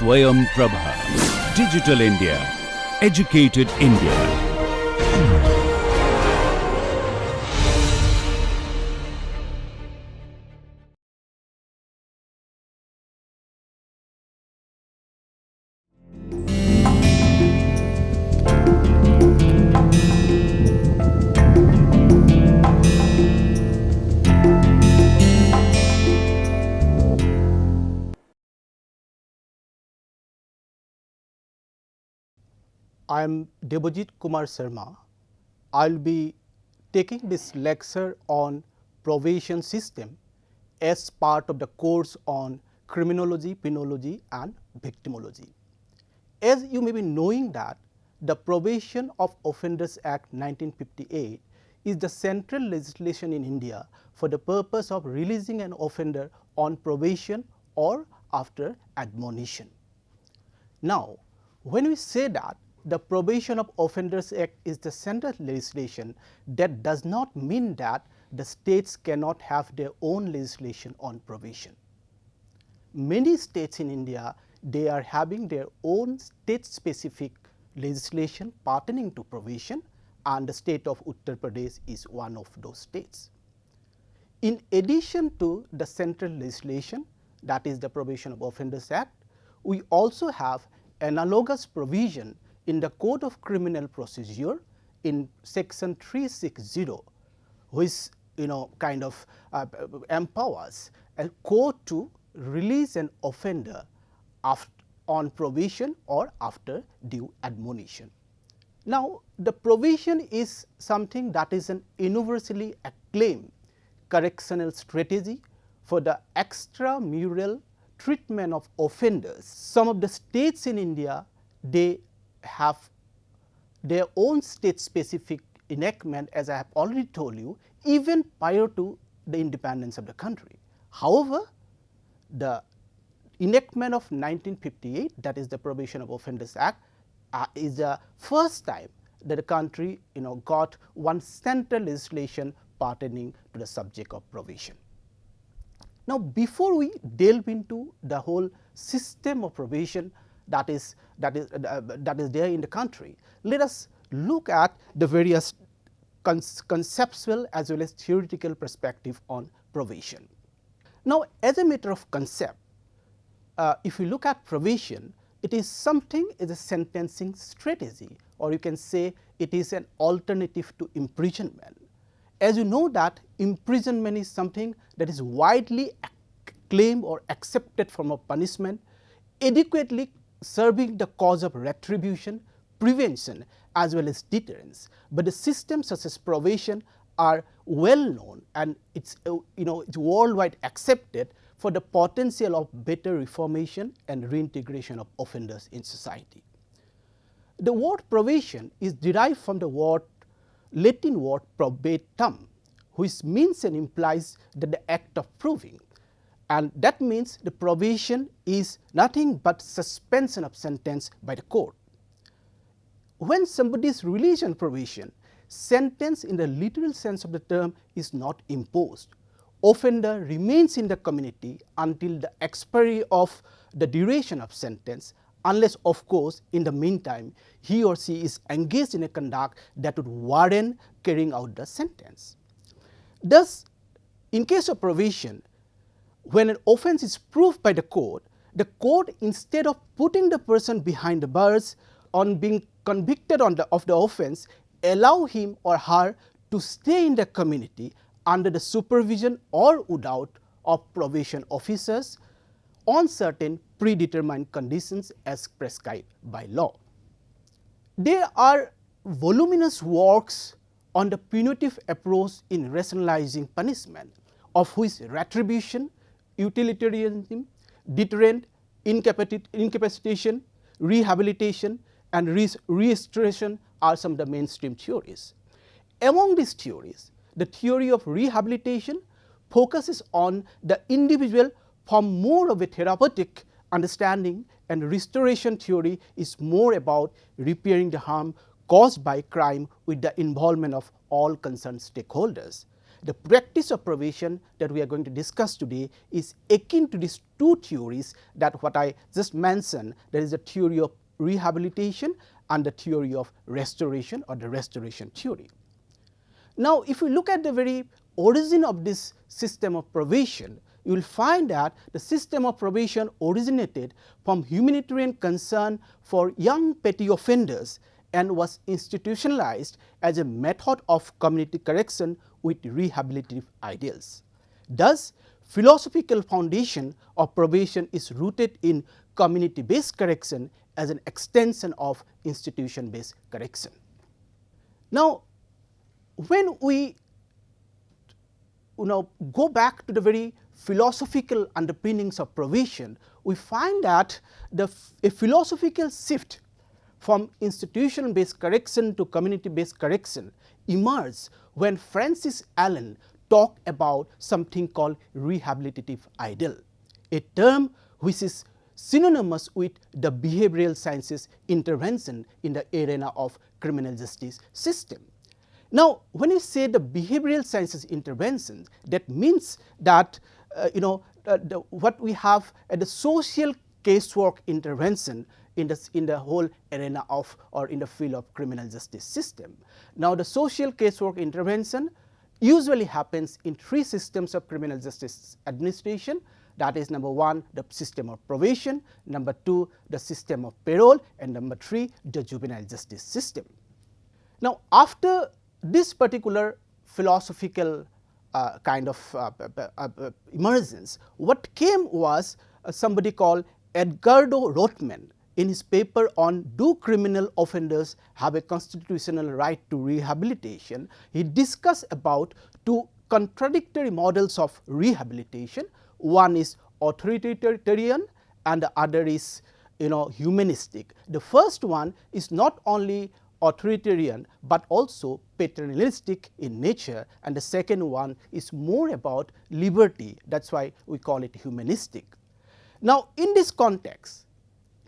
SwayamPrabha. Digital India. Educated India. I am Debojit Kumar Sharma. I will be taking this lecture on probation system as part of the course on Criminology, Penology and Victimology. As you may be knowing that the Probation of Offenders Act 1958 is the central legislation in India for the purpose of releasing an offender on probation or after admonition. Now, when we say that the Probation of Offenders Act is the central legislation, that does not mean that the states cannot have their own legislation on probation. Many states in India, they are having their own state specific legislation pertaining to probation, and the state of Uttar Pradesh is one of those states. In addition to the central legislation, that is the Probation of Offenders Act, we also have analogous provision in the Code of Criminal Procedure in section 360, which empowers a court to release an offender on probation or after due admonition. Now, the probation is something that is an universally acclaimed correctional strategy for the extramural treatment of offenders. Some of the states in India, they have their own state specific enactment, as I have already told you, even prior to the independence of the country. However, the enactment of 1958, that is the Probation of Offenders Act, is the first time that the country got one central legislation pertaining to the subject of probation. Now, before we delve into the whole system of probation that is there in the country, let us look at the various conceptual as well as theoretical perspective on probation. Now, as a matter of concept, if you look at probation, it is something as a sentencing strategy, or you can say it is an alternative to imprisonment. As you know that imprisonment is something that is widely acclaimed or accepted form of punishment, adequately serving the cause of retribution, prevention as well as deterrence. But the systems such as probation are well known, and it's it's worldwide accepted for the potential of better reformation and reintegration of offenders in society. The word probation is derived from the Latin word probatum, which means and implies that the act of proving, and that means the probation is nothing but suspension of sentence by the court. When somebody is released on probation, sentence in the literal sense of the term is not imposed. Offender remains in the community until the expiry of the duration of sentence, unless of course in the meantime he or she is engaged in a conduct that would warrant carrying out the sentence. Thus, in case of probation, when an offense is proved by the court instead of putting the person behind the bars on being convicted of the offense, allow him or her to stay in the community under the supervision or without of probation officers on certain predetermined conditions as prescribed by law. There are voluminous works on the punitive approach in rationalizing punishment, of which retribution, utilitarianism, deterrent, incapacitation, rehabilitation and restoration are some of the mainstream theories. Among these theories, the theory of rehabilitation focuses on the individual from more of a therapeutic understanding, and restoration theory is more about repairing the harm caused by crime with the involvement of all concerned stakeholders. the practice of probation that we are going to discuss today is akin to these two theories that what I just mentioned, there is a theory of rehabilitation and the theory of restoration or the restoration theory. Now, if we look at the very origin of this system of probation, you will find that the system of probation originated from humanitarian concern for young petty offenders and was institutionalized as a method of community correction with rehabilitative ideals. Thus, philosophical foundation of probation is rooted in community-based correction as an extension of institution-based correction. Now, when we go back to the very philosophical underpinnings of probation, we find that a philosophical shift from institution-based correction to community-based correction emerged when Francis Allen talked about something called rehabilitative ideal, a term which is synonymous with the behavioral sciences intervention in the arena of criminal justice system. Now, when you say the behavioral sciences intervention, that means that what we have at the social casework intervention in the whole arena of or in the field of criminal justice system. Now, the social casework intervention usually happens in three systems of criminal justice administration. That is, number one, the system of probation, number two, the system of parole, and number three, the juvenile justice system. Now, after this particular philosophical kind of emergence, what came was somebody called Edgardo Rothman in his paper on Do Criminal Offenders Have a Constitutional Right to Rehabilitation. He discussed about two contradictory models of rehabilitation. One is authoritarian and the other is humanistic. The first one is not only authoritarian but also paternalistic in nature, and the second one is more about liberty. That is why we call it humanistic. Now, in this context,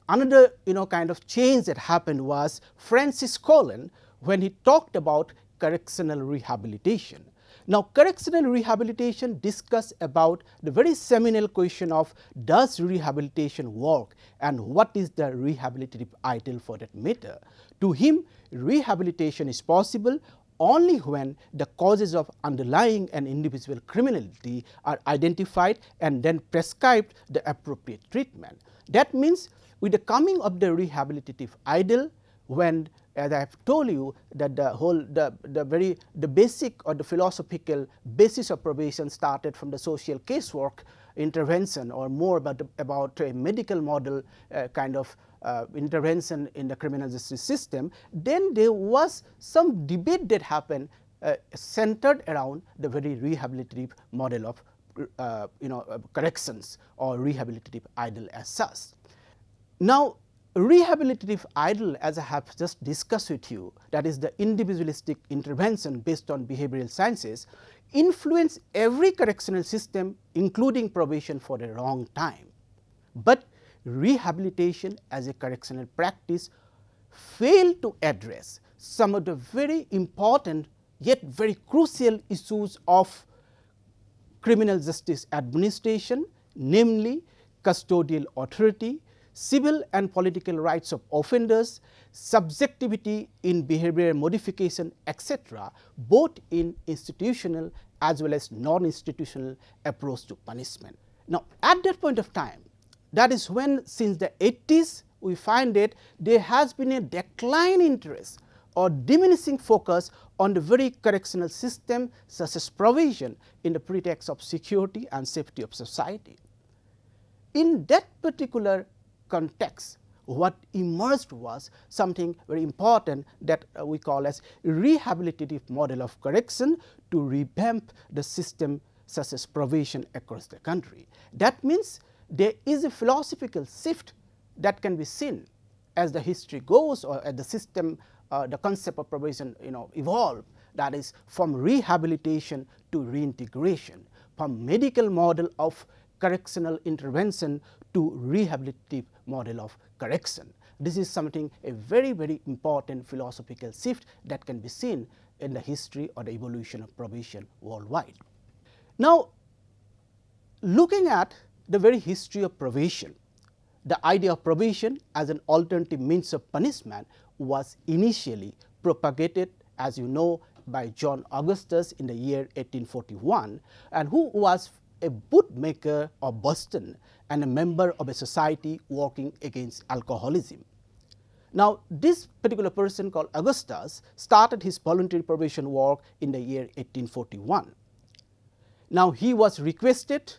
another kind of change that happened was Francis Collin when he talked about correctional rehabilitation. Now, correctional rehabilitation discussed about the very seminal question of does rehabilitation work and what is the rehabilitative ideal for that matter. To him, rehabilitation is possible only when the causes of underlying an individual criminality are identified and then prescribed the appropriate treatment. That means, with the coming of the rehabilitative ideal, when, as I have told you, that the basic or the philosophical basis of probation started from the social casework intervention or more about a medical model kind of intervention in the criminal justice system, then there was some debate that happened centered around the very rehabilitative model of corrections or rehabilitative ideal as such. Now, rehabilitative ideal, as I have just discussed with you, that is the individualistic intervention based on behavioral sciences, influence every correctional system including probation for a long time. But rehabilitation as a correctional practice failed to address some of the very important yet very crucial issues of criminal justice administration, namely custodial authority, civil and political rights of offenders, subjectivity in behavioral modification, etc., both in institutional as well as non-institutional approach to punishment. Now, at that point of time, that is when since the 80s we find that there has been a decline in interest or diminishing focus on the very correctional system such as provision in the pretext of security and safety of society. In that particular context, what emerged was something very important that we call as rehabilitative model of correction to revamp the system such as probation across the country. That means there is a philosophical shift that can be seen as the history goes or as the system, the concept of probation evolved, that is from rehabilitation to reintegration, from medical model of correctional intervention to rehabilitative model of correction. This is something a very, very important philosophical shift that can be seen in the history or the evolution of probation worldwide. Now, looking at the very history of probation, the idea of probation as an alternative means of punishment was initially propagated, as you know, by John Augustus in the year 1841, and who was a bootmaker of Boston and a member of a society working against alcoholism. Now, this particular person called Augustus started his voluntary probation work in the year 1841. Now, he requested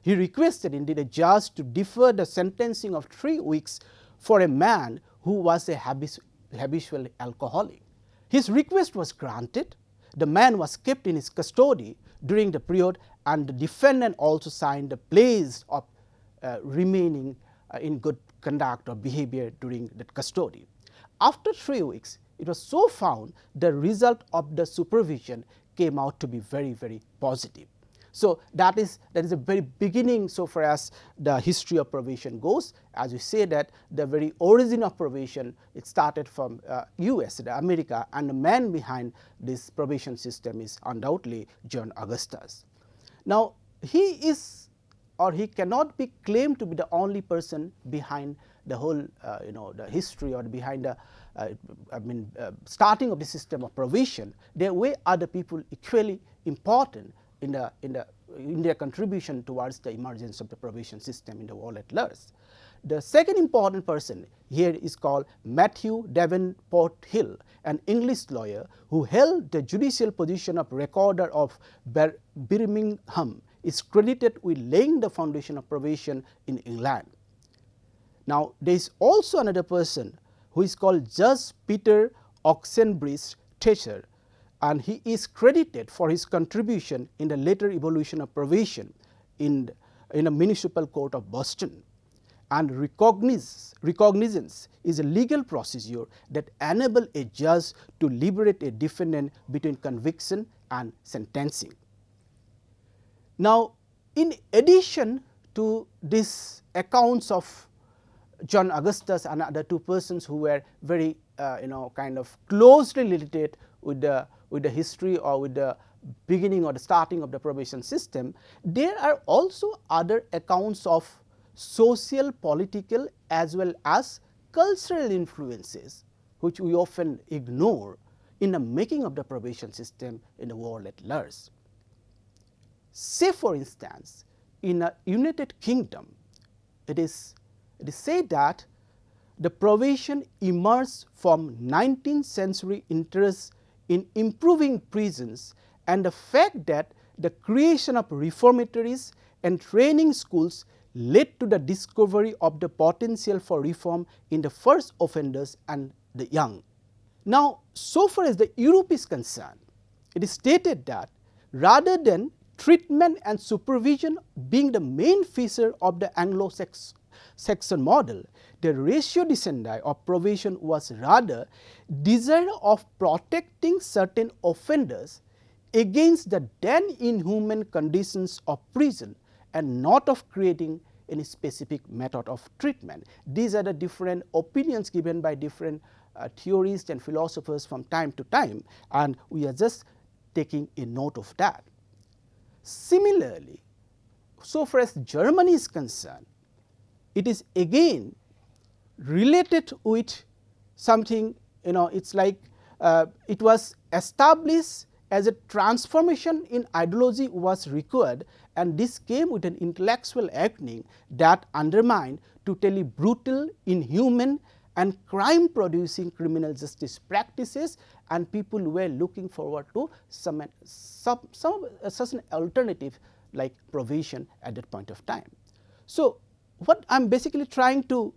indeed a judge to defer the sentencing of 3 weeks for a man who was a habitual alcoholic. His request was granted. The man was kept in his custody during the period, and the defendant also signed a pledge of remaining in good conduct or behavior during that custody. After 3 weeks, it was so found the result of the supervision came out to be very, very positive. So, that is a very beginning so far as the history of probation goes. As we say that the very origin of probation, it started from US, America, and the man behind this probation system is undoubtedly John Augustus. Now, he is, or he cannot be claimed to be the only person behind the whole the history or behind the starting of the system of probation. There were other people equally important in their contribution towards the emergence of the probation system in the world at large. The second important person here is called Matthew Davenport Hill, an English lawyer who held the judicial position of recorder of Birmingham, is credited with laying the foundation of probation in England. Now, there is also another person who is called Judge Peter Oxenbridge Thatcher, and he is credited for his contribution in the later evolution of probation in a municipal court of Boston. And recognizance is a legal procedure that enables a judge to liberate a defendant between conviction and sentencing. Now, in addition to these accounts of John Augustus and other two persons who were very kind of closely related with the history or with the beginning or the starting of the probation system, there are also other accounts of social, political as well as cultural influences which we often ignore in the making of the probation system in the world at large. Say for instance, in a United Kingdom, it is said that the probation emerged from 19th century interest in improving prisons and the fact that the creation of reformatories and training schools led to the discovery of the potential for reform in the first offenders and the young. Now, so far as the Europe is concerned, it is stated that rather than treatment and supervision being the main feature of the Anglo-Saxon model, the ratio decidendi of probation was rather desire of protecting certain offenders against the then inhuman conditions of prison and not of creating any specific method of treatment. These are the different opinions given by different theorists and philosophers from time to time, and we are just taking a note of that. Similarly, so far as Germany is concerned, it is again related with something, it's like it was established as a transformation in ideology was required, and this came with an intellectual awakening that undermined totally brutal, inhuman and crime producing criminal justice practices, and people were looking forward to some such an alternative like probation at that point of time. So, what I am basically trying to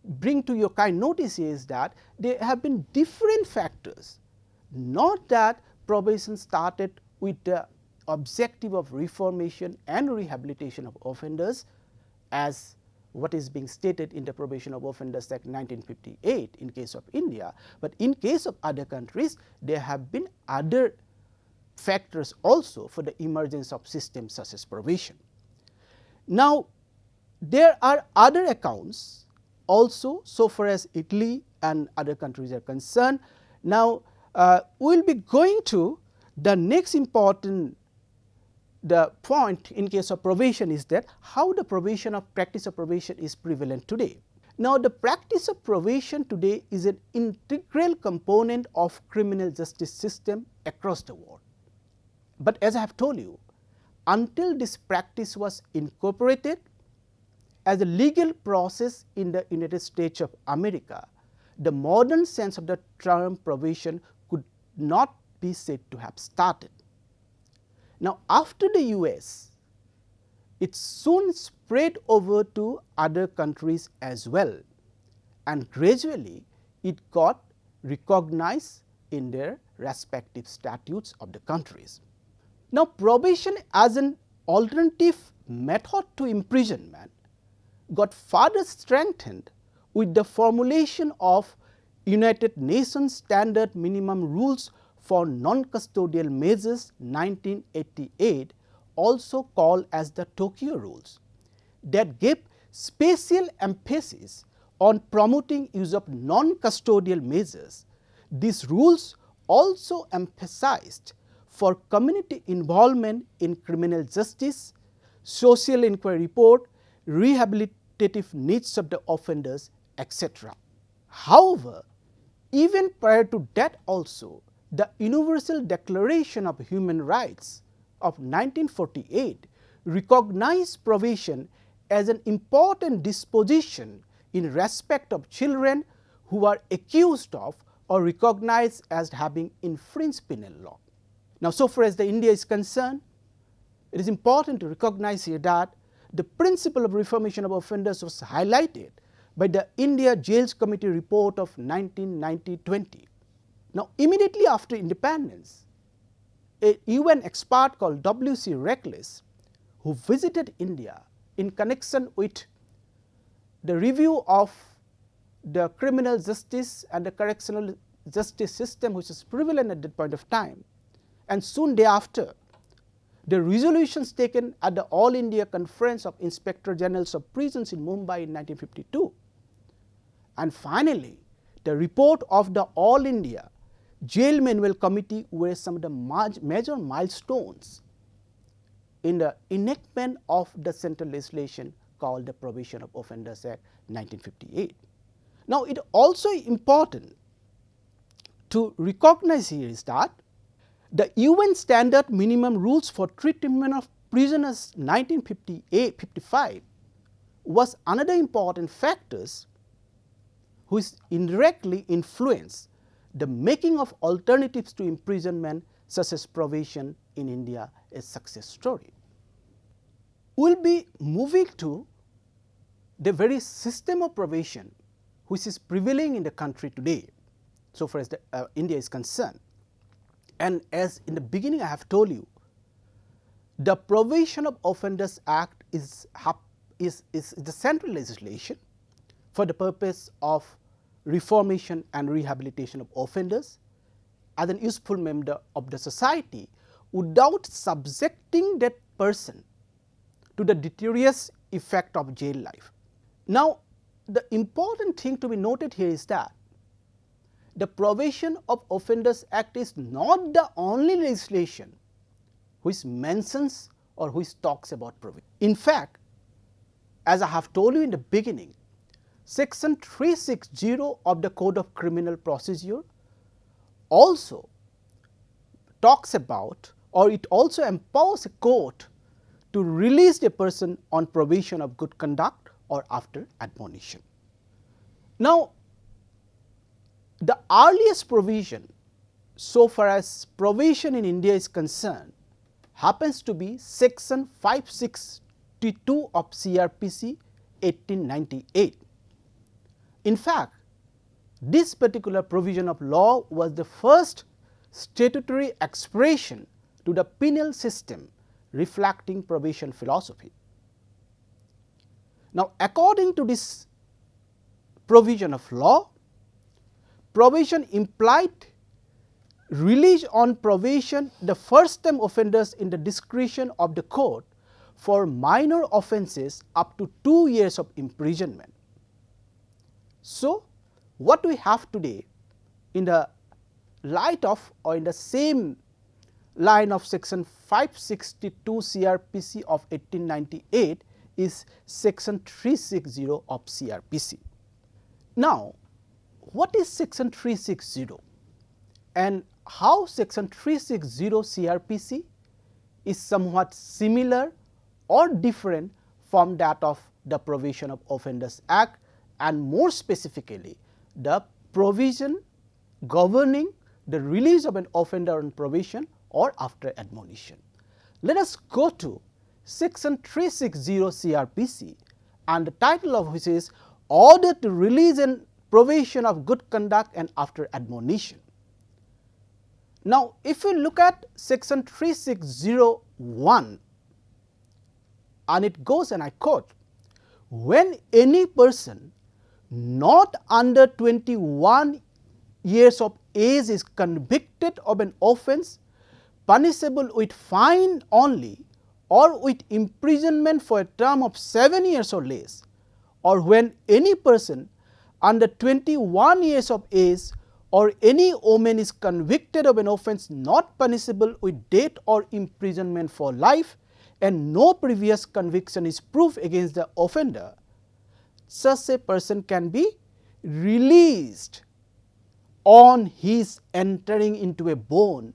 bring to your kind notice is that there have been different factors, not that probation started with the objective of reformation and rehabilitation of offenders as what is being stated in the Probation of Offenders Act 1958 in case of India, but in case of other countries there have been other factors also for the emergence of systems such as probation. Now, there are other accounts also so far as Italy and other countries are concerned. Now, we will be going to the next important point in case of probation is that how the practice of probation is prevalent today. Now, the practice of probation today is an integral component of criminal justice system across the world. But as I have told you, until this practice was incorporated as a legal process in the United States of America, the modern sense of the term probation could not be said to have started. Now, after the US, it soon spread over to other countries as well, and gradually it got recognized in their respective statutes of the countries. Now, probation as an alternative method to imprisonment got further strengthened with the formulation of United Nations Standard Minimum Rules for Non-Custodial Measures 1988, also called as the Tokyo Rules, that gave special emphasis on promoting use of non-custodial measures. These rules also emphasized for community involvement in criminal justice, social inquiry report, rehabilitative needs of the offenders, etc. However, even prior to that also, the Universal Declaration of Human Rights of 1948 recognized probation as an important disposition in respect of children who are accused of or recognized as having infringed penal law. Now, so far as the India is concerned, it is important to recognize here that the principle of reformation of offenders was highlighted by the India Jails Committee report of 1990-20. Now, immediately after independence, a UN expert called W.C. Reckless, who visited India in connection with the review of the criminal justice and the correctional justice system which is prevalent at that point of time, and soon thereafter the resolutions taken at the All India Conference of Inspector Generals of Prisons in Mumbai in 1952, and finally the report of the All India Jail Manual Committee were some of the major milestones in the enactment of the central legislation called the Probation of Offenders Act 1958. Now, it also important to recognize here is that the UN Standard Minimum Rules for Treatment of Prisoners 1955 was another important factors which indirectly influenced the making of alternatives to imprisonment such as probation in India a success story. We will be moving to the very system of probation which is prevailing in the country today, so far as India is concerned. And as in the beginning I have told you, the Probation of Offenders Act is the central legislation for the purpose of reformation and rehabilitation of offenders as an useful member of the society without subjecting that person to the deleterious effect of jail life. Now, the important thing to be noted here is that the Probation of Offenders Act is not the only legislation which mentions or which talks about probation. In fact, as I have told you in the beginning, Section 360 of the Code of Criminal Procedure also talks about, or it also empowers a court to release a person on probation of good conduct or after admonition. Now, the earliest provision so far as probation in India is concerned happens to be Section 562 of CRPC 1898. In fact, this particular provision of law was the first statutory expression to the penal system reflecting probation philosophy. Now, according to this provision of law, probation implied release on probation the first time offenders in the discretion of the court for minor offences up to 2 years of imprisonment. So, what we have today in the light of or in the same line of section 562 CRPC of 1898 is section 360 of CRPC. Now, what is section 360 and how section 360 CRPC is somewhat similar or different from that of the Probation of Offenders Act, and more specifically the provision governing the release of an offender on probation or after admonition. Let us go to section 360 CRPC, and the title of which is Order to Release and Probation of Good Conduct and After Admonition. Now, if you look at section 3601, and it goes, and I quote, when any person not under 21 years of age is convicted of an offence punishable with fine only or with imprisonment for a term of 7 years or less, or when any person under 21 years of age or any woman is convicted of an offence not punishable with death or imprisonment for life, and no previous conviction is proof against the offender, such a person can be released on his entering into a bond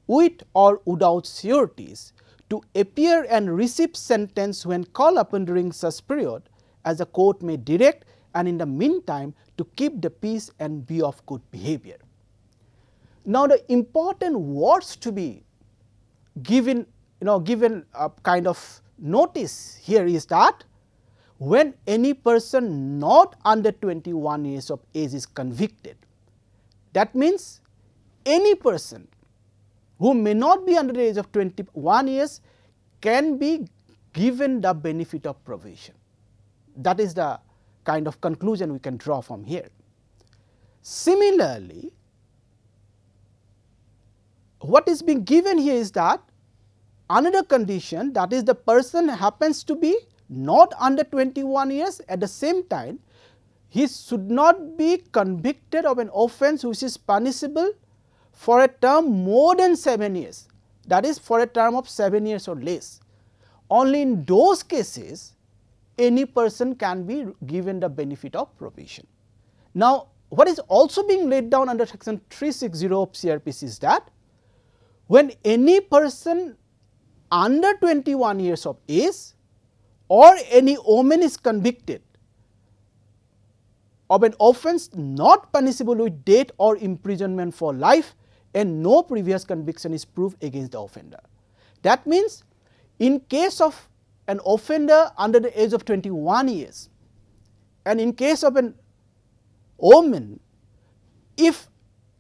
with or without sureties to appear and receive sentence when called upon during such period as the court may direct, and in the meantime to keep the peace and be of good behavior. Now, the important words to be given, given a kind of notice here is that when any person not under 21 years of age is convicted, that means any person who may not be under the age of 21 years can be given the benefit of probation. That is the kind of conclusion we can draw from here. Similarly, what is being given here is that another condition, that is the person happens to be not under 21 years, at the same time he should not be convicted of an offence which is punishable for a term more than 7 years, that is for a term of 7 years or less. Only in those cases any person can be given the benefit of probation. Now, what is also being laid down under section 360 of CRPC is that when any person under 21 years of age or any woman is convicted of an offence not punishable with death or imprisonment for life, and no previous conviction is proved against the offender. That means, in case of an offender under the age of 21 years, and in case of an woman, if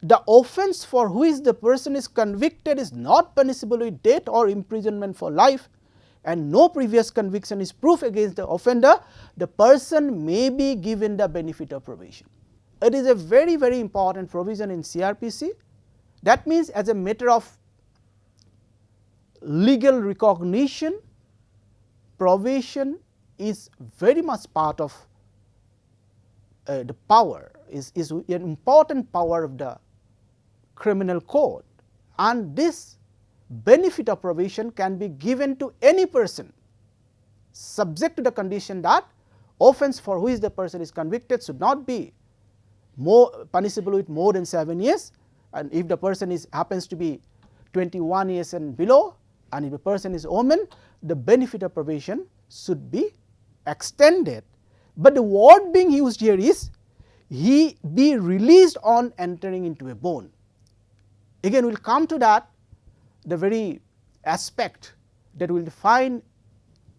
the offence for which the person is convicted is not punishable with death or imprisonment for life, and no previous conviction is proof against the offender, the person may be given the benefit of probation. It is a very, very important provision in CRPC. That means, as a matter of legal recognition, probation is very much part of the power, is an important power of the criminal code, and this benefit of probation can be given to any person subject to the condition that offence for which the person is convicted should not be more punishable with more than 7 years, and if the person happens to be 21 years and below, and if the person is a woman, the benefit of probation should be extended. But the word being used here is he be released on entering into a bond. Again, we will come to that, the very aspect that we will find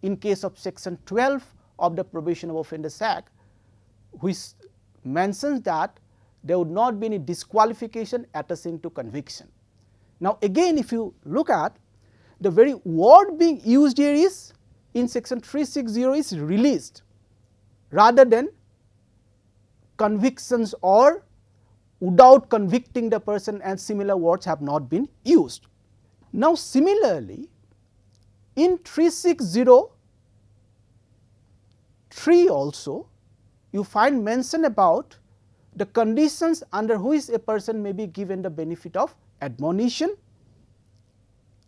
in case of section 12 of the Probation of Offenders Act, which mentions that there would not be any disqualification attaching to conviction. Now, again, if you look at the very word being used here is in section 360 is released rather than convictions or without convicting the person, and similar words have not been used. Now, similarly, in 360(3) also you find mention about the conditions under which a person may be given the benefit of admonition,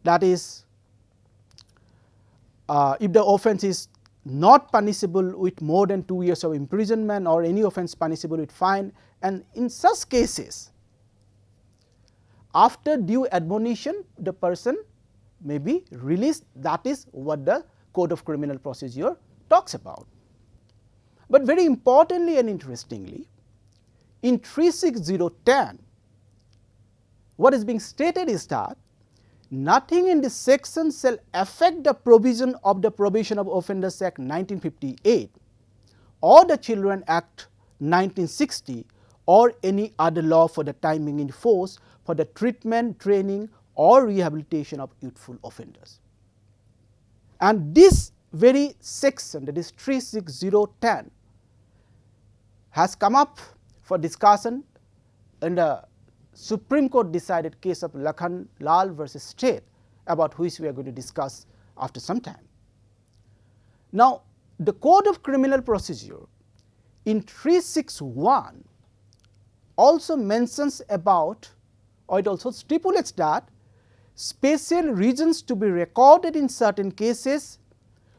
that is, if the offence is not punishable with more than 2 years of imprisonment or any offence punishable with fine, and in such cases after due admonition the person may be released. That is what the Code of Criminal Procedure talks about. But very importantly and interestingly, in 36010 what is being stated is that nothing in this section shall affect the provision of the Probation of Offenders Act 1958 or the Children Act 1960 or any other law for the time being in force for the treatment, training or rehabilitation of youthful offenders. And this very section, that is 36010, has come up for discussion in the Supreme Court decided case of Lakhan Lal versus State, about which we are going to discuss after some time. Now, the Code of Criminal Procedure in 361 also mentions about, or it also stipulates that special reasons to be recorded in certain cases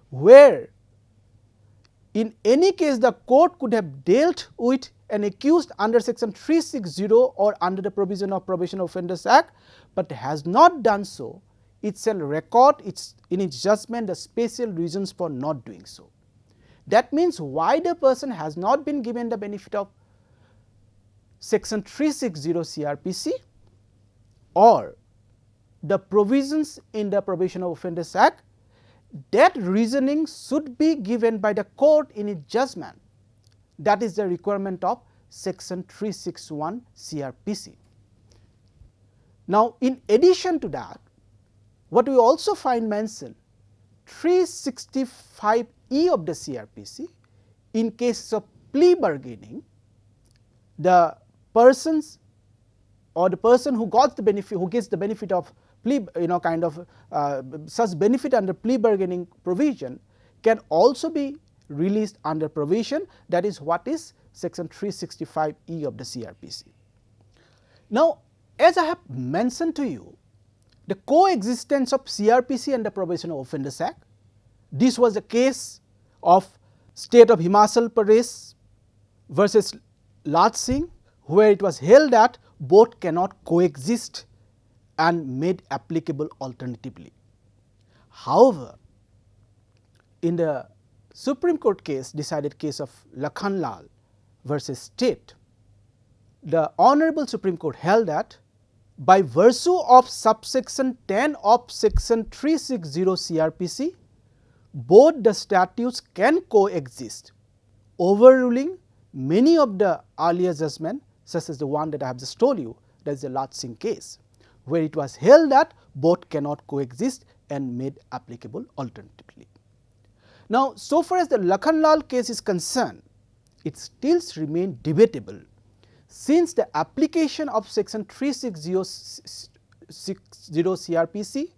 where in any case the court could have dealt with an accused under section 360 or under the provision of Probation Offenders Act, but has not done so, it shall record in its judgment the special reasons for not doing so. That means why the person has not been given the benefit of section 360 CRPC or the provisions in the Probation of Offenders Act, that reasoning should be given by the court in its judgment. That is the requirement of section 361 CRPC. Now, in addition to that, what we also find mentioned 365E of the CRPC, in cases of plea bargaining, the persons or the person who got the benefit, who gets the benefit of plea, such benefit under plea bargaining provision can also be released under probation. That is what is section 365E of the CRPC. Now, as I have mentioned to you, the coexistence of CRPC and the Probation of Offenders Act, this was the case of State of Himachal Pradesh versus Lal Singh, where it was held that both cannot coexist and made applicable alternatively. However, in the Supreme Court case, decided case of Lakhan Lal versus State, the Honorable Supreme Court held that by virtue of subsection 10 of section 360 CRPC, both the statutes can coexist, overruling many of the earlier judgments, such as the one that I have just told you, that is the Lal Singh case, where it was held that both cannot coexist and made applicable alternatively. Now, so far as the Lakhan Lal case is concerned, it still remains debatable, since the application of section 360 CRPC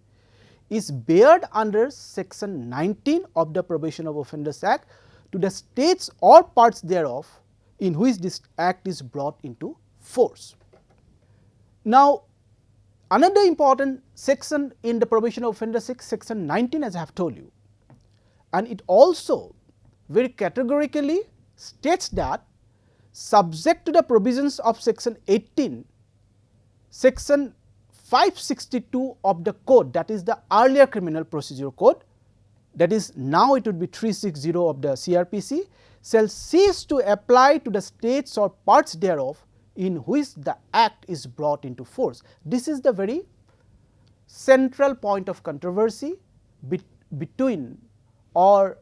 is bared under section 19 of the Probation of Offenders Act to the states or parts thereof in which this act is brought into force. Now, another important section in the Probation of Offenders Act, section 19, as I have told you, and it also very categorically states that subject to the provisions of section 18, section 562 of the code, that is the earlier criminal procedure code, that is now it would be 360 of the CRPC, shall cease to apply to the states or parts thereof in which the act is brought into force. This is the very central point of controversy between, or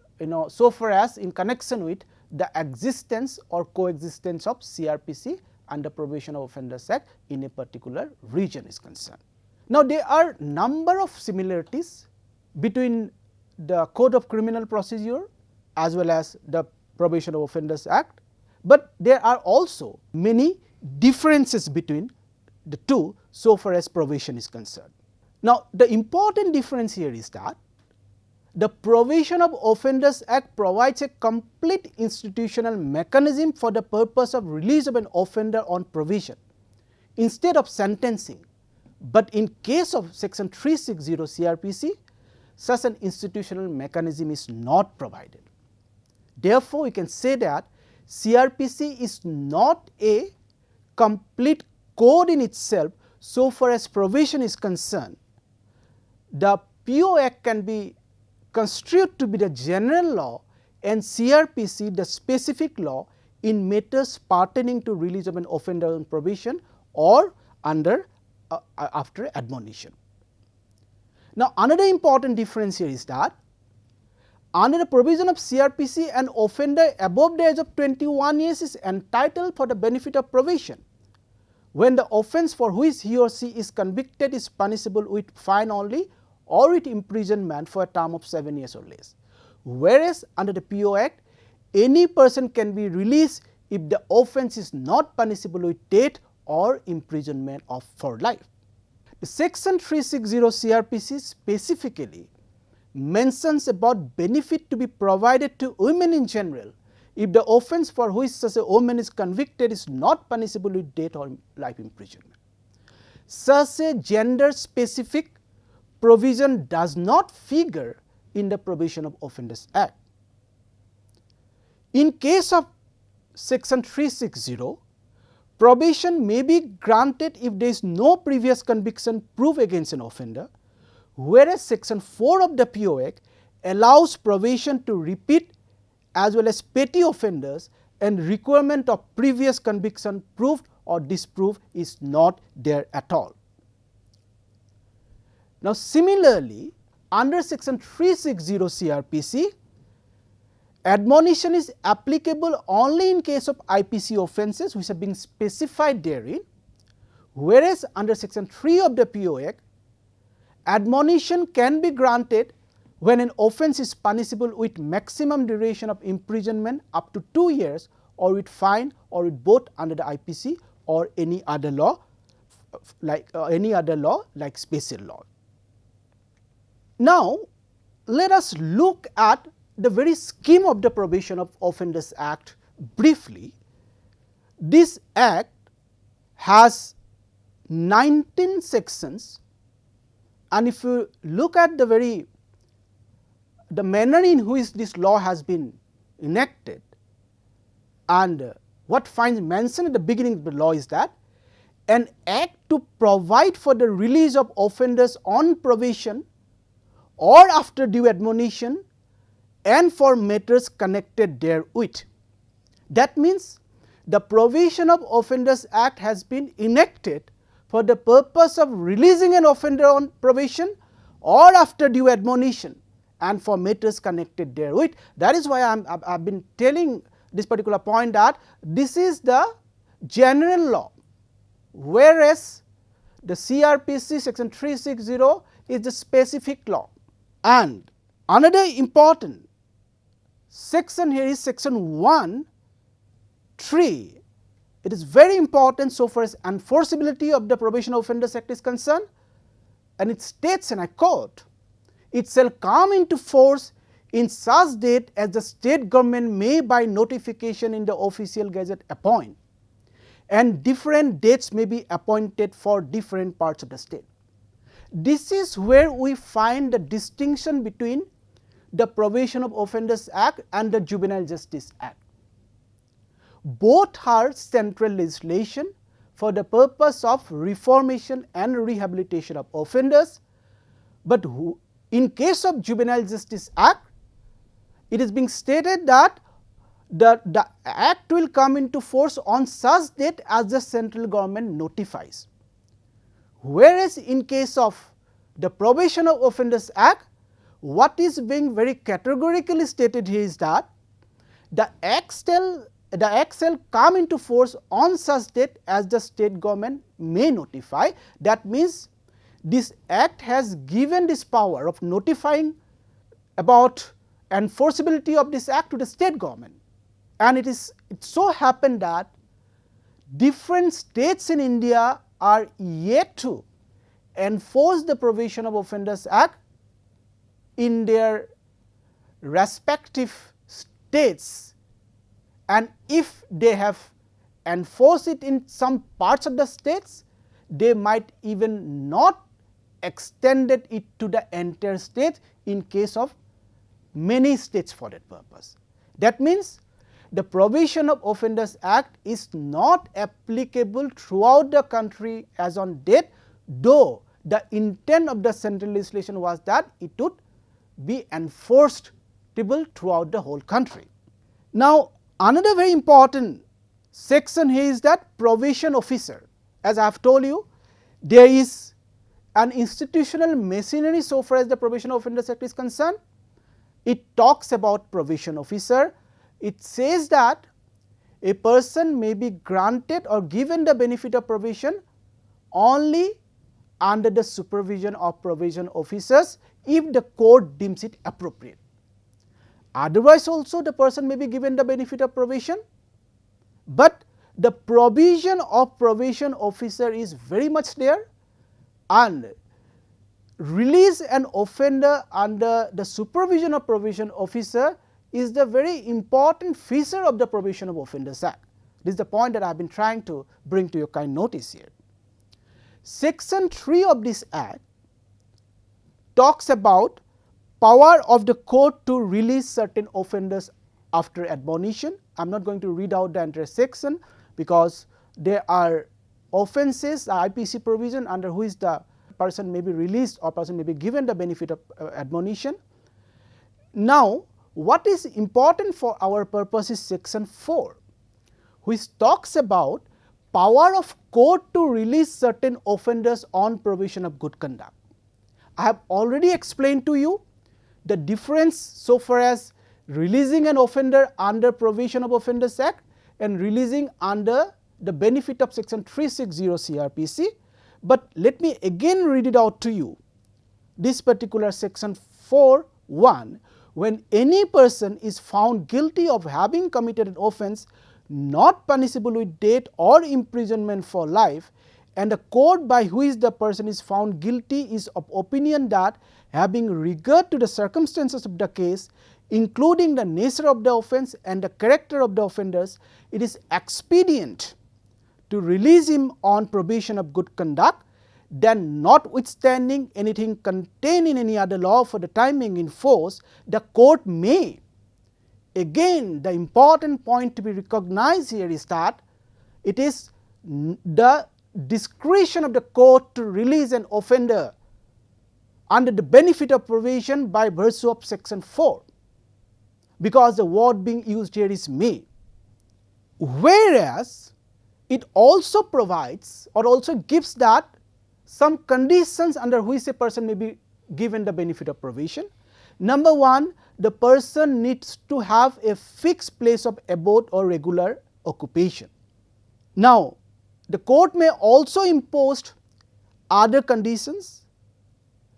so far as in connection with the existence or coexistence of CRPC and the Probation of Offenders Act in a particular region is concerned. Now, there are number of similarities between the Code of Criminal Procedure as well as the Probation of Offenders Act, but there are also many differences between the two so far as probation is concerned. Now, the important difference here is that the Probation of Offenders Act provides a complete institutional mechanism for the purpose of release of an offender on probation instead of sentencing, but in case of section 360 CRPC, such an institutional mechanism is not provided. Therefore, we can say that CRPC is not a complete code in itself so far as probation is concerned. The PO Act can be construed to be the general law and CRPC the specific law in matters pertaining to release of an offender on probation or after admonition. Now, another important difference here is that under the provision of CRPC, an offender above the age of 21 years is entitled for the benefit of probation when the offence for which he or she is convicted is punishable with fine only or with imprisonment for a term of 7 years or less. Whereas, under the PO Act, any person can be released if the offence is not punishable with death or imprisonment for life. The section 360 CRPC specifically mentions about benefit to be provided to women in general if the offence for which such a woman is convicted is not punishable with death or life imprisonment. Such a gender specific provision does not figure in the Probation of Offenders Act. In case of section 360, probation may be granted if there is no previous conviction proved against an offender, whereas section 4 of the PO Act allows probation to repeat as well as petty offenders, and requirement of previous conviction proved or disproved is not there at all. Now, similarly, under section 360 CRPC, admonition is applicable only in case of IPC offences which have been specified therein, whereas under section 3 of the PO Act, admonition can be granted when an offence is punishable with maximum duration of imprisonment up to 2 years or with fine or with both under the IPC or any other law like special law. Now, let us look at the very scheme of the Probation of Offenders Act briefly. This Act has 19 sections, and if you look at the manner in which this law has been enacted, and what finds mentioned at the beginning of the law is that an act to provide for the release of offenders on probation or after due admonition and for matters connected therewith. That means, the Probation of Offenders Act has been enacted for the purpose of releasing an offender on probation or after due admonition and for matters connected therewith. That is why I have been telling this particular point that this is the general law, whereas the CRPC section 360 is the specific law. And another important section here is section 1(3). It is very important so far as enforceability of the Probation of Offenders Act is concerned, and it states, and I quote, "It shall come into force in such date as the state government may by notification in the official gazette appoint, and different dates may be appointed for different parts of the state." This is where we find the distinction between the Probation of Offenders Act and the Juvenile Justice Act. Both are central legislation for the purpose of reformation and rehabilitation of offenders, but in case of Juvenile Justice Act, it is being stated that the act will come into force on such date as the central government notifies. Whereas, in case of the Probation of Offenders Act, what is being very categorically stated here is that the act shall come into force on such date as the state government may notify. That means, this act has given this power of notifying about enforceability of this act to the state government, and it so happened that different states in India are yet to enforce the Probation of Offenders Act in their respective states, and if they have enforced it in some parts of the states, they might even not extended it to the entire state in case of many states for that purpose. That means, the Probation of Offenders Act is not applicable throughout the country as on date, though the intent of the central legislation was that it would be enforceable throughout the whole country. Now, another very important section here is that probation officer. As I have told you, there is an institutional machinery so far as the Probation Offenders Act is concerned. It talks about probation officer. It says that a person may be granted or given the benefit of probation only under the supervision of probation officers if the court deems it appropriate. Otherwise also the person may be given the benefit of probation, but the provision of probation officer is very much there, and release an offender under the supervision of probation officer is the very important feature of the Probation of Offenders Act. This is the point that I have been trying to bring to your kind notice here. Section 3 of this Act talks about power of the court to release certain offenders after admonition. I am not going to read out the entire section, because there are offences, IPC provision under which the person may be released or person may be given the benefit of admonition. Now, what is important for our purpose is section 4, which talks about power of court to release certain offenders on probation of good conduct. I have already explained to you the difference so far as releasing an offender under Probation of Offenders Act and releasing under the benefit of section 360 CRPC, but let me again read it out to you. This particular section 4(1), when any person is found guilty of having committed an offence not punishable with death or imprisonment for life, and the court by which the person is found guilty is of opinion that, having regard to the circumstances of the case, including the nature of the offence and the character of the offenders, it is expedient to release him on probation of good conduct, then notwithstanding anything contained in any other law for the time being in force, the court may. Again, the important point to be recognized here is that it is the discretion of the court to release an offender under the benefit of probation by virtue of section 4, because the word being used here is may. Whereas, it also provides or also gives that some conditions under which a person may be given the benefit of probation. Number 1, the person needs to have a fixed place of abode or regular occupation. Now, the court may also impose other conditions,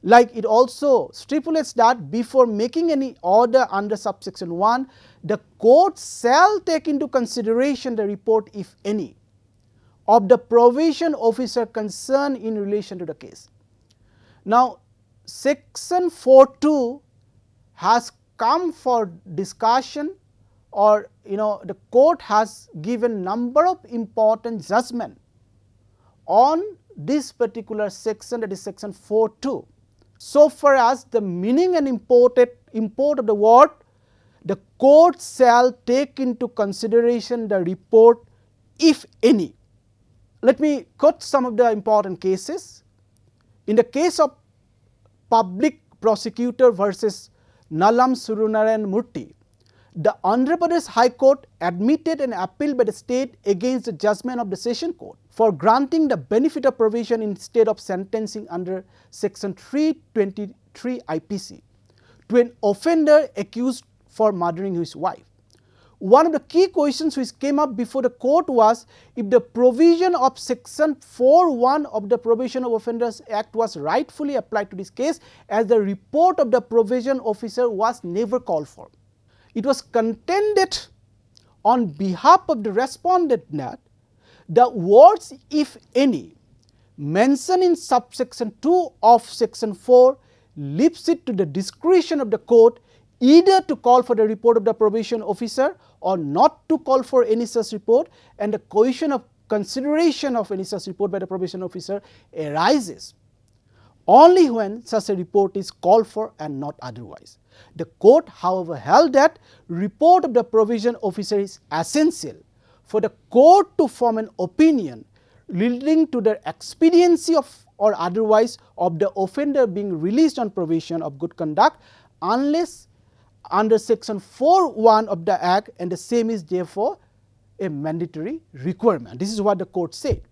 like it also stipulates that before making any order under subsection 1, the court shall take into consideration the report, if any, of the probation officer concerned in relation to the case. Now, section 4(2) has come for discussion, or the court has given number of important judgment on this particular section, that is section 4(2). So far as the meaning and import of the word, the court shall take into consideration the report, if any. Let me quote some of the important cases. In the case of Public Prosecutor versus Nalam Surunarayan Murthy, the Andhra Pradesh High Court admitted an appeal by the state against the judgment of the Session Court for granting the benefit of probation instead of sentencing under section 323 IPC to an offender accused for murdering his wife. One of the key questions which came up before the court was if the provision of section 4(1) of the Probation of Offenders Act was rightfully applied to this case, as the report of the probation officer was never called for. It was contended on behalf of the respondent that the words "if any" mentioned in subsection 2 of section 4 leaves it to the discretion of the court either to call for the report of the probation officer or not to call for any such report, and the question of consideration of any such report by the probation officer arises only when such a report is called for and not otherwise. The court, however, held that report of the probation officer is essential for the court to form an opinion leading to the expediency of or otherwise of the offender being released on probation of good conduct, unless under section 4(1) of the Act, and the same is therefore a mandatory requirement. This is what the court said.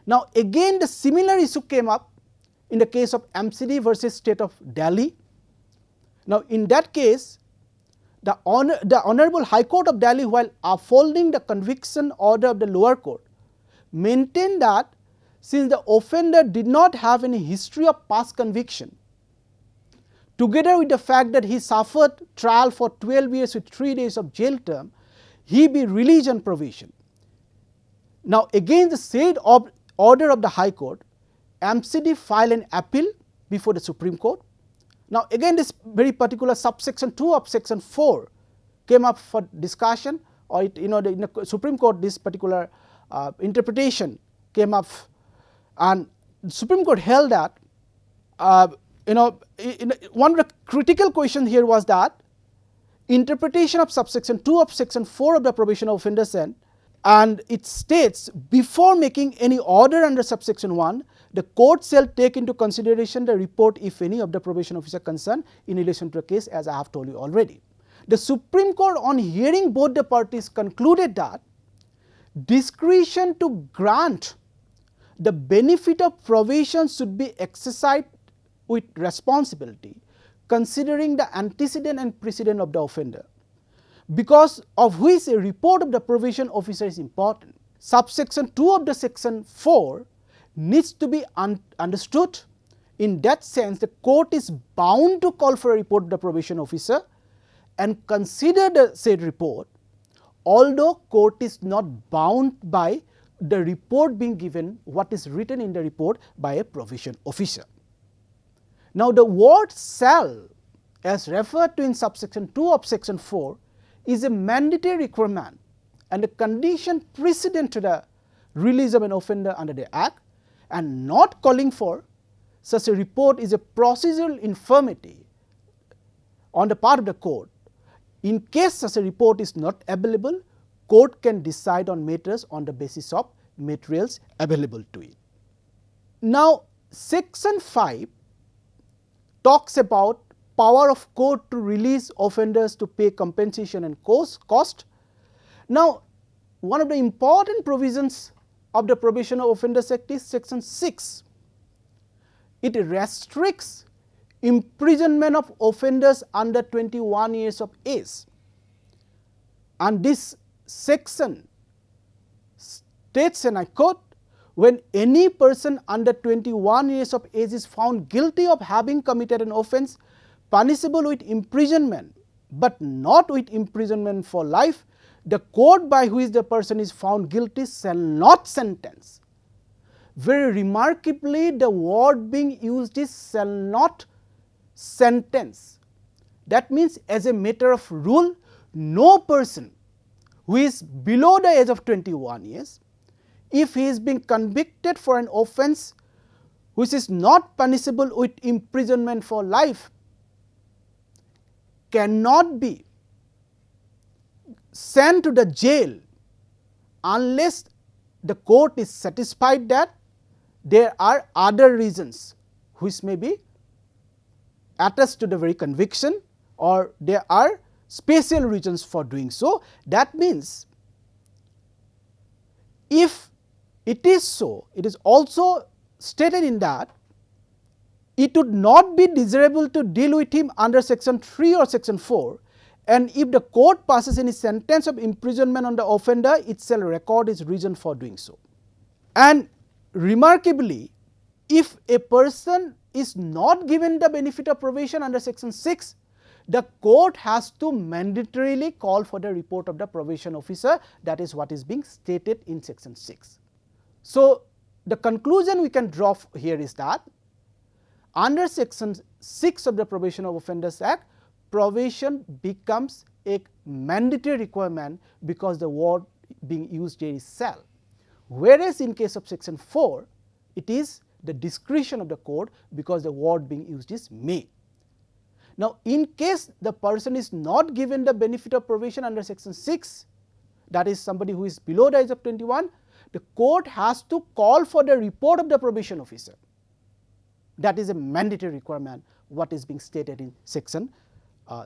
Now again the similar issue came up in the case of MCD versus State of Delhi. Now in that case, the Honorable High Court of Delhi, while upholding the conviction order of the lower court, maintained that since the offender did not have any history of past conviction, together with the fact that he suffered trial for 12 years with 3 days of jail term, he be released on probation. Now against the said order of the High Court, MCD filed an appeal before the Supreme Court. Now again this very particular subsection 2 of section 4 came up for discussion, or in the Supreme Court this particular interpretation came up, and the Supreme Court held that one of the critical questions here was that interpretation of subsection 2 of section 4 of the Probation Offenders Act, and it states, before making any order under subsection 1, the court shall take into consideration the report, if any, of the probation officer concerned in relation to the case, as I have told you already. The Supreme Court, on hearing both the parties, concluded that discretion to grant the benefit of probation should be exercised with responsibility, considering the antecedent and precedent of the offender, because of which a report of the probation officer is important. Subsection 2 of the section 4 needs to be understood. In that sense, the court is bound to call for a report of the probation officer and consider the said report, although court is not bound by the report being given, what is written in the report by a probation officer. Now the word shall, as referred to in subsection 2 of section 4, is a mandatory requirement and a condition precedent to the release of an offender under the Act, and not calling for such a report is a procedural infirmity on the part of the court. In case such a report is not available, court can decide on matters on the basis of materials available to it. Now section 5 talks about power of court to release offenders to pay compensation and cost. Now one of the important provisions of the Probation Offenders Act is section 6. It restricts imprisonment of offenders under 21 years of age, and this section states, and I quote, when any person under 21 years of age is found guilty of having committed an offence punishable with imprisonment, but not with imprisonment for life, the court by which the person is found guilty shall not sentence. Very remarkably, the word being used is shall not sentence. That means, as a matter of rule, no person who is below the age of 21 years, if he is being convicted for an offence which is not punishable with imprisonment for life, cannot be sent to the jail unless the court is satisfied that there are other reasons which may be attached to the very conviction, or there are special reasons for doing so. That means, if it is so, it is also stated in that it would not be desirable to deal with him under section 3 or section 4, and if the court passes any sentence of imprisonment on the offender, it shall record his reason for doing so. And remarkably, if a person is not given the benefit of probation under section 6, the court has to mandatorily call for the report of the probation officer. That is what is being stated in section 6. So the conclusion we can draw here is that under section 6 of the Probation of Offenders Act, probation becomes a mandatory requirement because the word being used here is shall. Whereas in case of section 4, it is the discretion of the court because the word being used is may. Now, in case the person is not given the benefit of probation under section 6, that is somebody who is below the age of 21, the court has to call for the report of the probation officer. That is a mandatory requirement, what is being stated in section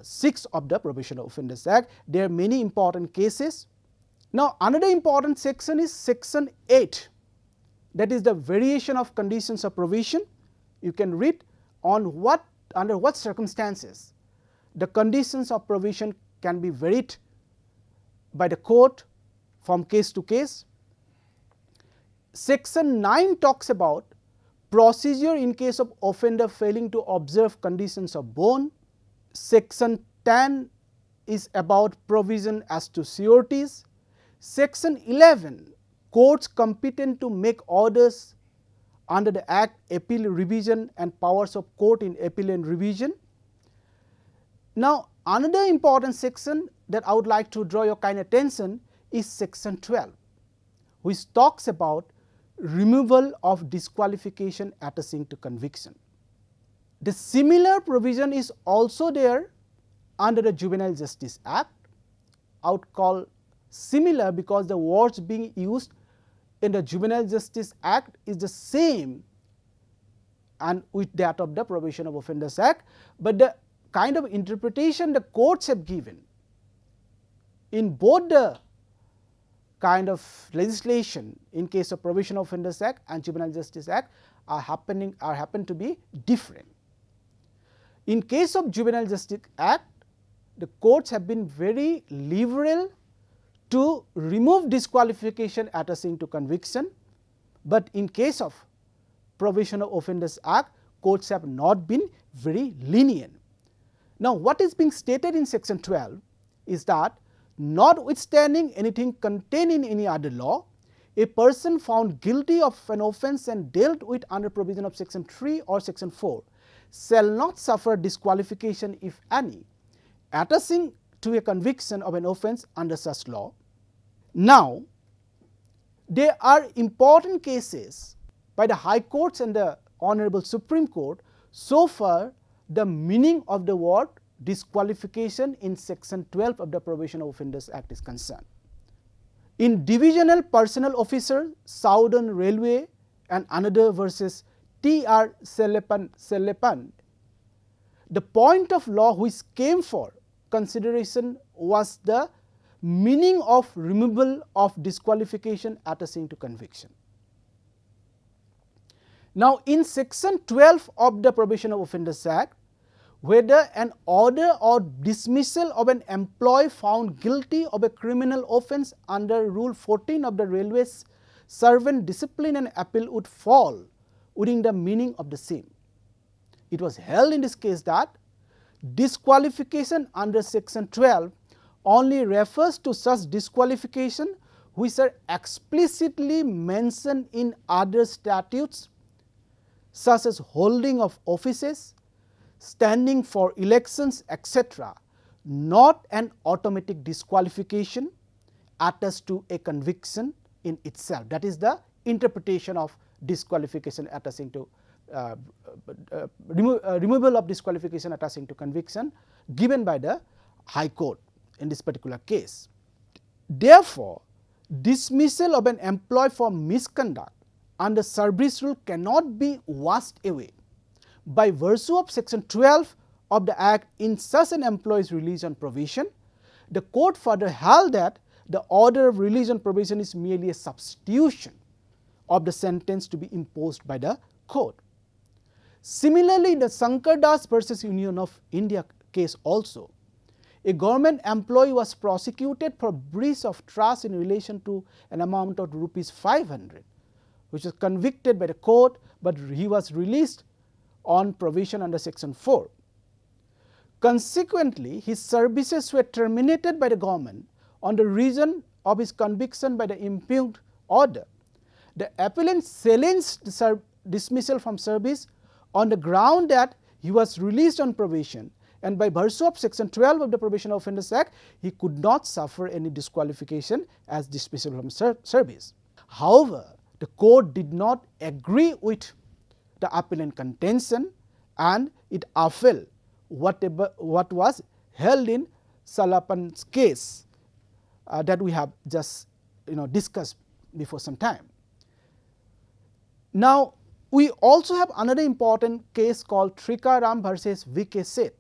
6 of the Probation Offenders Act. There are many important cases. Now, another important section is section 8, that is the variation of conditions of probation. You can read on under what circumstances the conditions of probation can be varied by the court from case to case. Section 9 talks about procedure in case of offender failing to observe conditions of bond. Section 10 is about provision as to sureties. Section 11, courts competent to make orders under the Act, appeal, revision and powers of court in appeal and revision. Now, another important section that I would like to draw your kind attention is section 12, which talks about removal of disqualification attaching to conviction. The similar provision is also there under the Juvenile Justice Act. I would call similar because the words being used in the Juvenile Justice Act is the same and with that of the Probation of Offenders Act, but the kind of interpretation the courts have given in both the kind of legislation in case of Probation of Offenders Act and Juvenile Justice Act happen to be different. In case of Juvenile Justice Act, the courts have been very liberal to remove disqualification attaching to conviction, but in case of Probation of Offenders Act, courts have not been very lenient. Now, what is being stated in section 12 is that notwithstanding anything contained in any other law, a person found guilty of an offence and dealt with under provision of section 3 or section 4 shall not suffer disqualification, if any, attaching to a conviction of an offence under such law. Now, there are important cases by the High Courts and the Honorable Supreme Court. So far, the meaning of the word disqualification in section 12 of the Probation of Offenders Act is concerned. In Divisional Personnel Officer, Southern Railway and another versus T.R. Selepan, the point of law which came for consideration was the meaning of removal of disqualification attaching to conviction. Now, in section 12 of the Probation of Offenders Act, whether an order or dismissal of an employee found guilty of a criminal offence under Rule 14 of the Railways Servant Discipline and Appeal would fall within the meaning of the same. It was held in this case that disqualification under section 12 only refers to such disqualification which are explicitly mentioned in other statutes, such as holding of offices, standing for elections, etc., not an automatic disqualification attached to a conviction in itself. That is the interpretation of disqualification attaching to removal of disqualification attaching to conviction given by the High Court in this particular case. Therefore, dismissal of an employee for misconduct under service rule cannot be washed away by virtue of section 12 of the Act in such an employee's release on probation. The court further held that the order of release on probation is merely a substitution of the sentence to be imposed by the court. Similarly, the Shankar Das versus Union of India case also, a government employee was prosecuted for breach of trust in relation to an amount of rupees 500, which was convicted by the court, but he was released on probation under section 4. Consequently, his services were terminated by the government on the reason of his conviction by the impugned order. The appellant challenged the dismissal from service on the ground that he was released on probation and by virtue of section 12 of the Probation Offenders Act, he could not suffer any disqualification as dismissal from service. However, the court did not agree with the appellant contention, and it upheld what was held in Salapan's case that we have just discussed before some time. Now, we also have another important case called Trikaram versus VK Seth,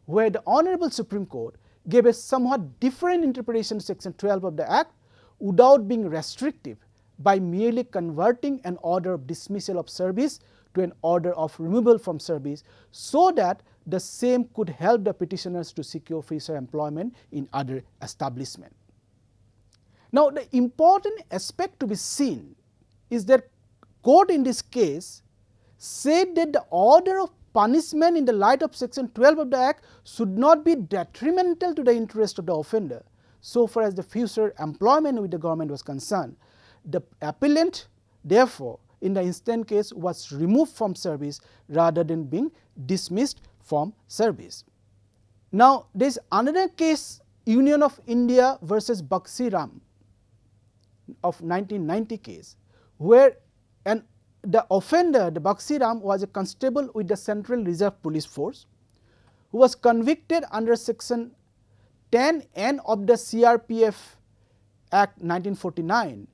where the Honorable Supreme Court gave a somewhat different interpretation of section 12 of the Act without being restrictive by merely converting an order of dismissal of service to an order of removal from service, so that the same could help the petitioners to secure future employment in other establishment. Now, the important aspect to be seen is that court in this case said that the order of punishment in the light of section 12 of the Act should not be detrimental to the interest of the offender so far as the future employment with the government was concerned. The appellant, therefore, in the instant case was removed from service rather than being dismissed from service. Now, there is another case, Union of India versus Bakshi Ram of 1990 case, where the offender, the Bakshi Ram, was a constable with the Central Reserve Police Force, who was convicted under section 10N of the CRPF Act 1949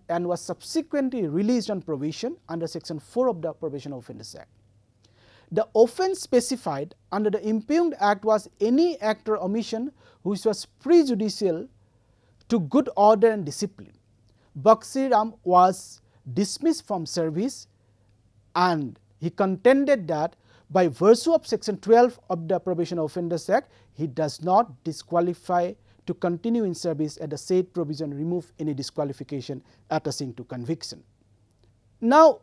and was subsequently released on probation under section 4 of the Probation Offenders Act. The offence specified under the impugned act was any act or omission which was prejudicial to good order and discipline. Bakshi Ram was dismissed from service, and he contended that by virtue of section 12 of the Probation Offenders Act, he does not disqualify to continue in service at the said provision remove any disqualification attaching to conviction. Now,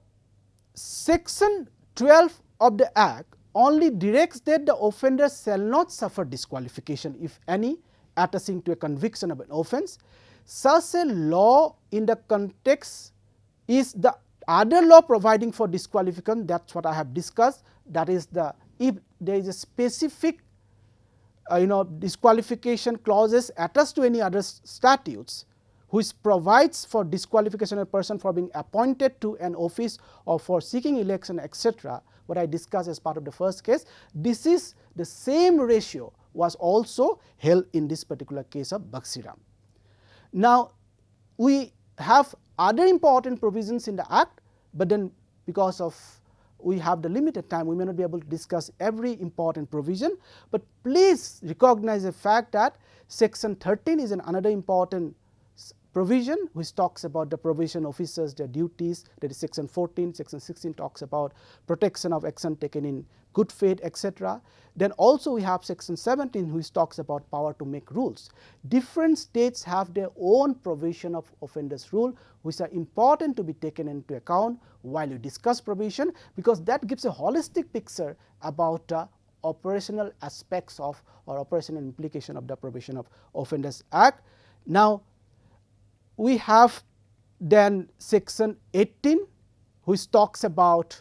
section 12 of the Act only directs that the offender shall not suffer disqualification, if any, attaching to a conviction of an offence. Such a law in the context is the other law providing for disqualification. That is what I have discussed. That is, if there is a specific disqualification clauses attached to any other statutes which provides for disqualification of a person for being appointed to an office or for seeking election, etc., what I discussed as part of the first case, this is the same ratio was also held in this particular case of Bakshi Ram. Now, we have other important provisions in the Act, but then because of we have the limited time, we may not be able to discuss every important provision, but please recognize the fact that section 13 is another important provision which talks about the probation officers, their duties, that is section 14, section 16 talks about protection of action taken in good faith, etc. Then also we have section 17 which talks about power to make rules. Different states have their own provision of offenders rule which are important to be taken into account while you discuss probation, because that gives a holistic picture about operational aspects of or operational implication of the Probation of Offenders Act. Now, we have then section 18 which talks about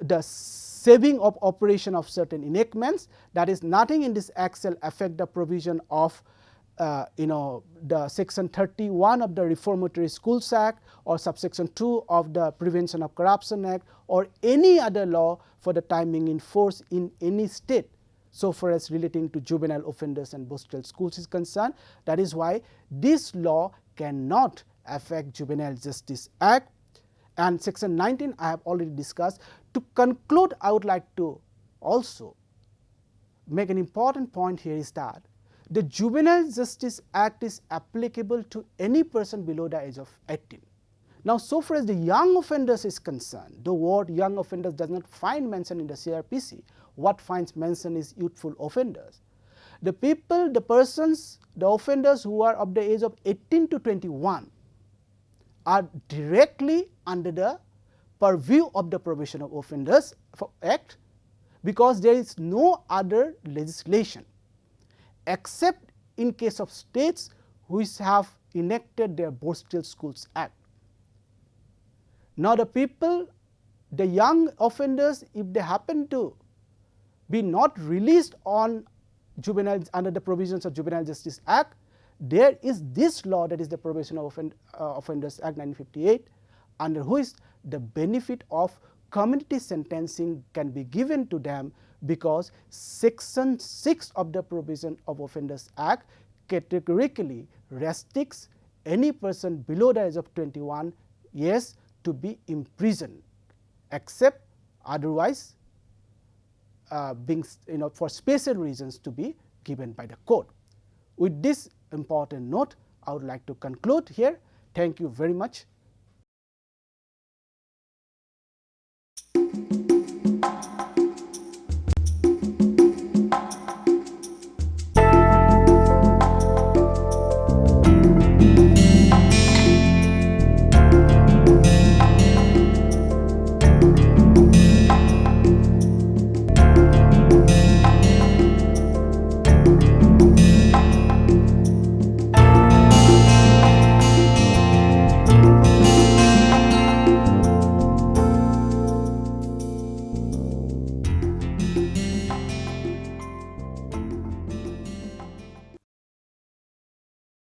the saving of operation of certain enactments, that is nothing in this act shall affect the provision of the section 31 of the Reformatory Schools Act or subsection 2 of the Prevention of Corruption Act or any other law for the time being in force in any state so far as relating to juvenile offenders and bostel schools is concerned. That is why this law cannot affect Juvenile Justice Act. And section 19 I have already discussed. To conclude, I would like to also make an important point here is that the Juvenile Justice Act is applicable to any person below the age of 18. Now, so far as the young offenders is concerned, the word young offenders does not find mention in the CRPC. What finds mention is youthful offenders. The people, the persons, the offenders who are of the age of 18 to 21 are directly under the purview of the Probation of Offenders Act, because there is no other legislation except in case of states which have enacted their Bostel Schools Act. Now, the people, the young offenders, if they happen to be not released on juvenile under the provisions of Juvenile Justice Act, there is this law, that is the Probation Offenders Act 1958, under which the benefit of community sentencing can be given to them, because section 6 of the Probation of Offenders Act categorically restricts any person below the age of 21 years to be imprisoned, except otherwise being for special reasons to be given by the court. With this important note, I would like to conclude here. Thank you very much.